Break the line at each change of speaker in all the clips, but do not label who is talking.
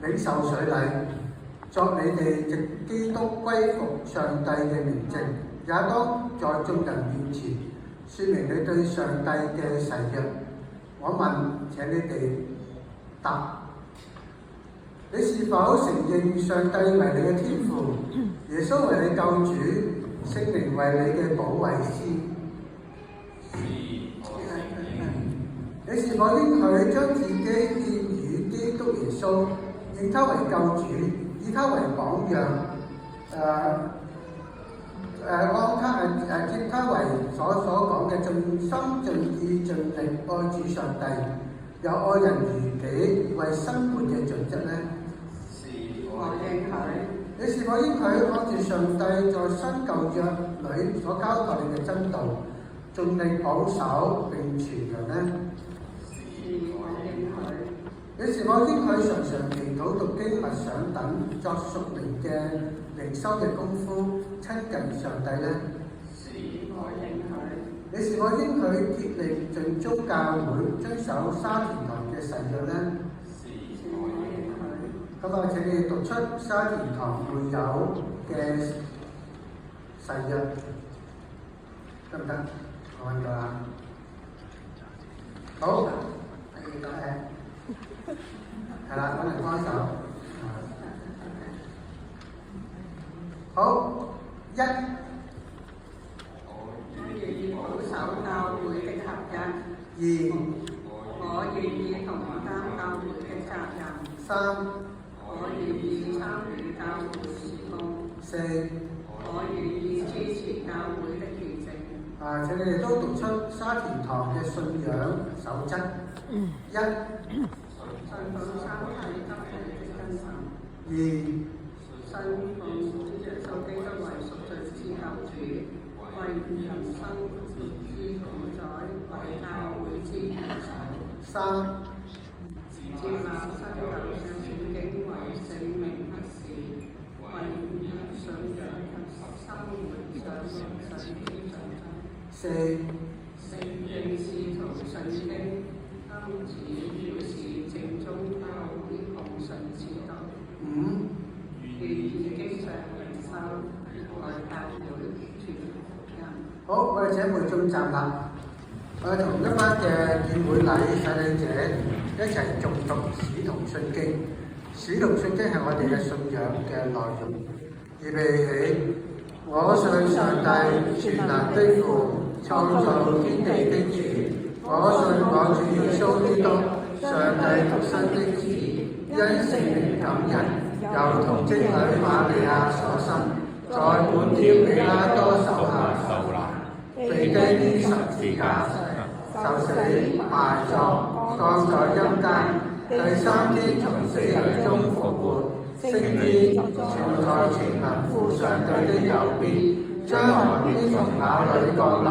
領受水禮，作你哋藉基督歸服上帝嘅明證，也當在眾人面前説明你對上帝嘅誓約。我問，請你哋答：你是否承認上帝為你嘅天父，耶穌為你救主，聖靈為你嘅保惠師？你是否應許將自己獻與基督耶穌，認他為救主，以他為榜樣，接他為所講嘅盡心盡意盡力愛主上帝，有愛人如己為生活嘅準則呢？我應許。你是否應許按住上帝在新舊約裏所交代你嘅真道，盡力保守並傳揚呢？我應許。你是否應許常常祈禱、讀經、默想等作屬靈嘅靈修嘅功夫，親近上帝呢？我應許。你是否應許竭力盡忠教會，遵守沙田堂嘅誓約呢？我應許。咁啊，請你讀出沙田堂會友嘅誓約，得唔得？我揾到啦。好，第二個係啦，揾人幫手。好，一，我願意保守教會的合一。二，我願意同擔教會的責任。三，我願意參與教會事工。四，我願意支持教會的見證。請你哋都讀出沙田堂嘅信仰守則。一，信奉三體得體的真神。二，信奉主耶穌基督為贖罪之救主，為人生之主宰，為教會之元首。三，接納新舊聖經為性命不是，為信仰及生活上神之象徵。四，承認使徒信經，今指表示正宗教會奉信之道。五，願意經常靈修，愛教會傳福音。好，我哋請會眾站立，我哋同一班嘅獻會禮洗禮者一齊誦讀使徒信經。使徒信經係我哋嘅信仰嘅內容。預備起，我信上帝全能的父，創造天地的主，我信我主耶穌基督，上帝獨生的子，因聖靈感人，由童貞女瑪利亞所生，在本挑彼拉多手下受難，被釘於十字架上，受死埋葬，降在陰間，第三天從死人中復活，升天，坐在全能父上帝的右邊，將來必從那裏降臨，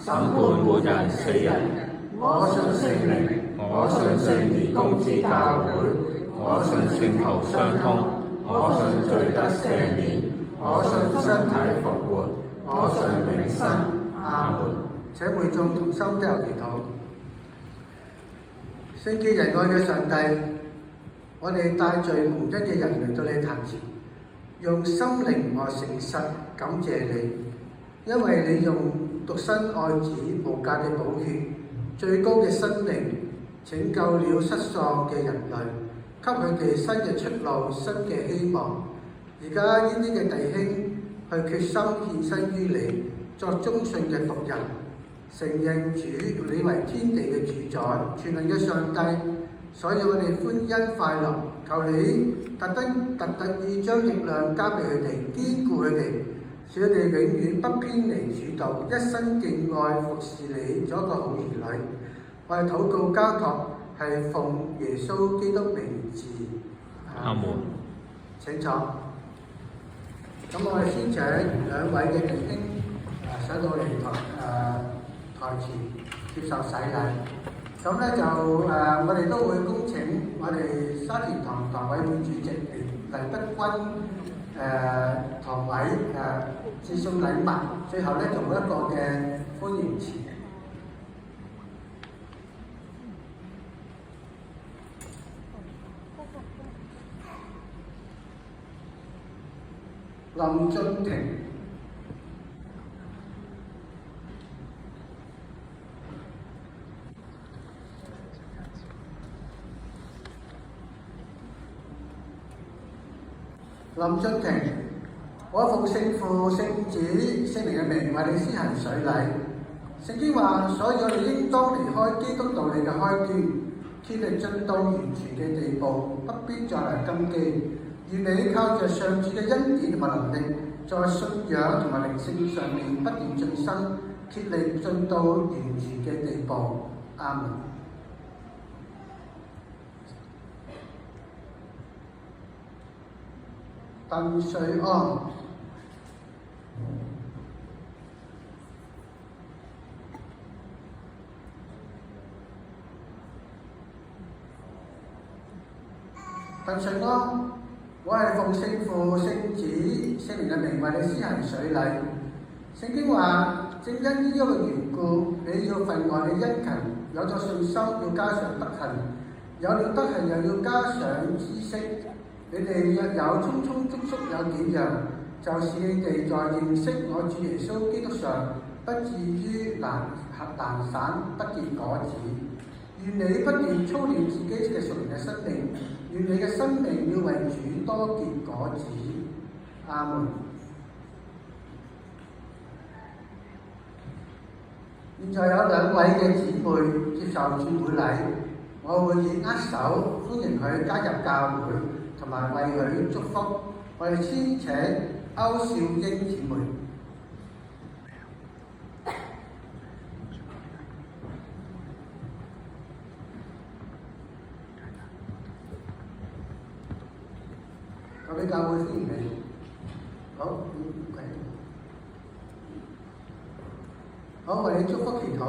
審判活人死人。我信聖靈，我信聖而公之教會，我信聖徒相通，我信罪得赦免，我信身體復活，我信永生。阿門。請會眾同心的祈禱。聖潔仁愛嘅上帝，我哋帶罪蒙恩嘅人嚟到你壇前，用心靈和誠實感謝你，因為你用獨生愛子無價嘅寶血，最高嘅生命拯救了失喪嘅人類，給佢哋新嘅出路、新嘅希望。而家呢啲嘅弟兄去決心獻身於你，作忠信嘅僕人，承認主你為天地嘅主宰、全能嘅上帝。所以我哋歡欣快樂，求你特意將力量加俾佢哋，堅固佢哋，使佢哋永遠不偏離主道，一生敬愛服侍你，做一個好兒女。我哋禱告交託係奉耶穌基督名字。阿門。請坐。咁我哋先請兩位嘅弟兄上到嚟台前接受洗禮。咁咧就我哋都會恭請我哋沙田堂堂委會主席黎德君堂委致送禮物，最後咧做一個嘅歡迎詞。
林俊廷、林俊廷，我奉聖父、聖子、聖靈嘅名為你施行水禮。聖經話，所以我哋應當離開基督道理嘅開端，竭力進到完全嘅地步，不必再嚟根基。願你靠着上主嘅恩典同埋能力，在信仰同埋靈性上面不斷進身，竭力進到完全嘅地步。阿門。鄧瑞安，鄧瑞安，我係奉聖父、聖子、聖靈嘅名為你施行水禮。聖經話，正因呢一個緣故，你要分外嘅殷勤，有咗信心要加上德行，有了德行又要加上知識。你哋若有充充足足有幾樣，就是你哋在認識我主耶穌基督上，不至於懶散，不結果子。願你不斷操練自己嘅屬靈嘅生命，願你嘅生命要為主多結果子。阿門。現在有2位嘅姊妹接受轉會禮，我會以握手歡迎佢加入教會，同埋為佢祝福。我哋先請歐少英姊妹。各位教會歡迎你。好，好，為你祝福祈禱。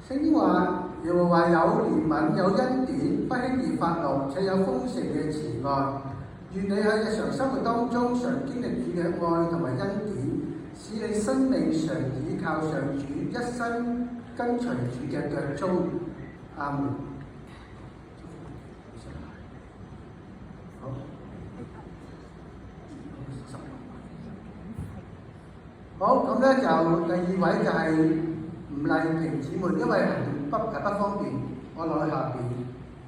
聖經話，耶和華有憐憫，有恩典，不輕易發怒，且有豐盛嘅慈愛。願你喺日常生活當中常經歷主嘅愛同埋恩典，使你生命常倚靠上主，一生跟隨主嘅腳蹤。阿門。好，咁咧就第2位就係吳麗萍姊妹，因為不方便，我落去下邊。